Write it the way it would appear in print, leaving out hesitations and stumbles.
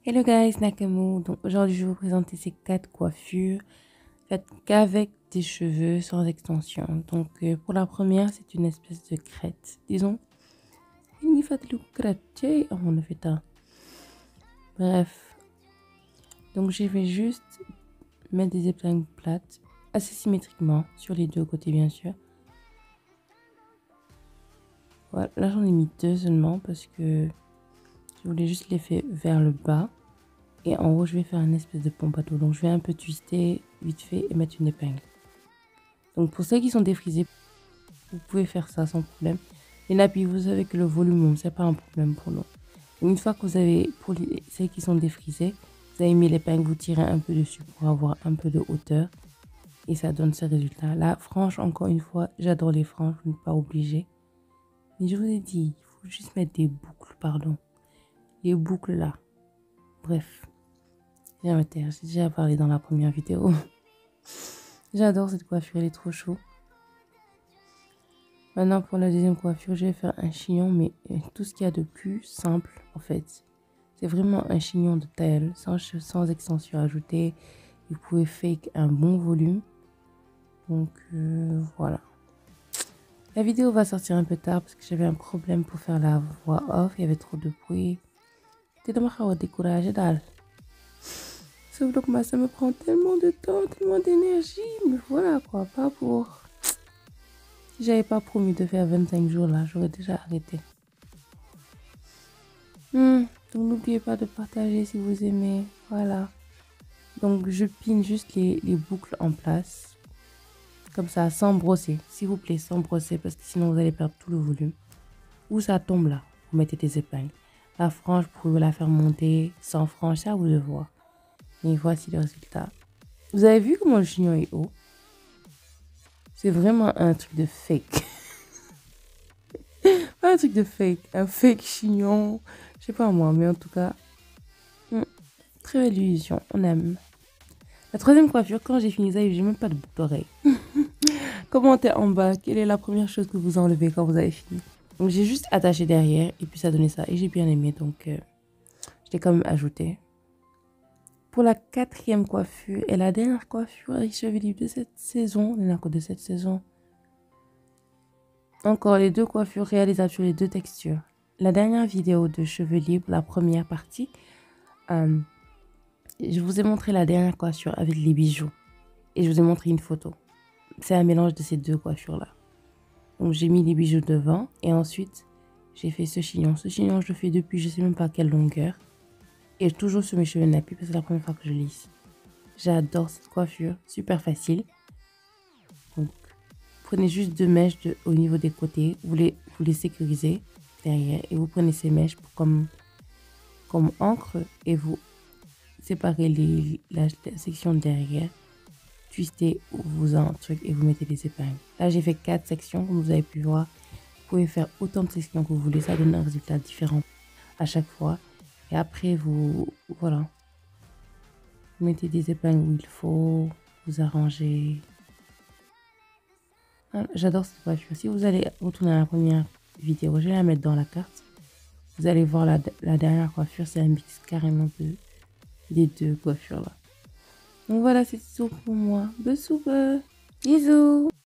Hello guys, Nakamu. Donc aujourd'hui, je vais vous présenter ces 4 coiffures faites qu'avec des cheveux sans extension. Donc pour la première, c'est une espèce de crête. Disons, une crête. On a fait un. Bref. Donc je vais juste mettre des épingles plates, assez symétriquement, sur les deux côtés bien sûr. Voilà, là j'en ai mis 2 seulement parce que je voulais juste les faire vers le bas. Et en haut, je vais faire une espèce de pompadour. Donc, je vais un peu twister vite fait et mettre une épingle. Donc, pour ceux qui sont défrisés, vous pouvez faire ça sans problème. Les nappies, vous savez que le volume, c'est pas un problème pour nous. Une fois que vous avez, pour ceux qui sont défrisés, vous avez mis l'épingle, vous tirez un peu dessus pour avoir un peu de hauteur. Et ça donne ce résultat. La frange, encore une fois, j'adore les franges, vous n'êtes pas obligé. Mais je vous ai dit, il faut juste mettre des boucles, pardon. Les boucles là. Bref. J'ai déjà parlé dans la première vidéo. J'adore cette coiffure, elle est trop chou. Maintenant pour la deuxième coiffure, je vais faire un chignon, mais tout ce qu'il y a de plus simple en fait. C'est vraiment un chignon de taille, sans extension ajoutée. Vous pouvez fake un bon volume. Donc voilà. La vidéo va sortir un peu tard parce que j'avais un problème pour faire la voix off. Il y avait trop de bruit. J'étais découragée dalle. Sauf que moi, ça me prend tellement de temps, tellement d'énergie. Mais voilà quoi, pas pour... Si j'avais pas promis de faire 25 jours là, j'aurais déjà arrêté. Donc n'oubliez pas de partager si vous aimez. Voilà. Donc je pine juste les boucles en place. Comme ça, sans brosser. S'il vous plaît, sans brosser parce que sinon vous allez perdre tout le volume. Où ça tombe là, vous mettez des épingles. La frange, vous pouvez la faire monter sans frange, ça vous le voir. Et voici le résultat. Vous avez vu comment le chignon est haut? C'est vraiment un truc de fake. Pas un truc de fake. Un fake chignon. Je sais pas moi, mais en tout cas, très belle illusion. On aime. La troisième coiffure, quand j'ai fini ça, j'ai même pas de boucle d'oreille. Commentez en bas, quelle est la première chose que vous enlevez quand vous avez fini. Donc j'ai juste attaché derrière et puis ça donnait ça. Et j'ai bien aimé, donc je l'ai quand même ajouté. Pour la quatrième coiffure et la dernière coiffure avec cheveux libres de cette saison, de cette saison. Encore les deux coiffures réalisables sur les deux textures. La dernière vidéo de cheveux libres, la première partie, je vous ai montré la dernière coiffure avec les bijoux. Et je vous ai montré une photo. C'est un mélange de ces deux coiffures-là. Donc j'ai mis les bijoux devant et ensuite j'ai fait ce chignon. Ce chignon, je le fais depuis je sais même pas quelle longueur. Et toujours sur mes cheveux nappés parce que c'est la première fois que je lisse. J'adore cette coiffure, super facile. Donc prenez juste 2 mèches au niveau des côtés. Vous les sécurisez derrière et vous prenez ces mèches comme encre et vous séparez la section derrière, twistez vous un truc et vous mettez des épingles. Là j'ai fait 4 sections comme vous avez pu voir. Vous pouvez faire autant de sections que vous voulez, ça donne un résultat différent à chaque fois. Et après voilà, vous mettez des épingles où il faut, vous arrangez. J'adore cette coiffure. Si vous allez retourner à la première vidéo, je vais la mettre dans la carte. Vous allez voir la dernière coiffure, c'est un mix carrément des deux coiffures là. Donc voilà, c'est tout pour moi. Bisous.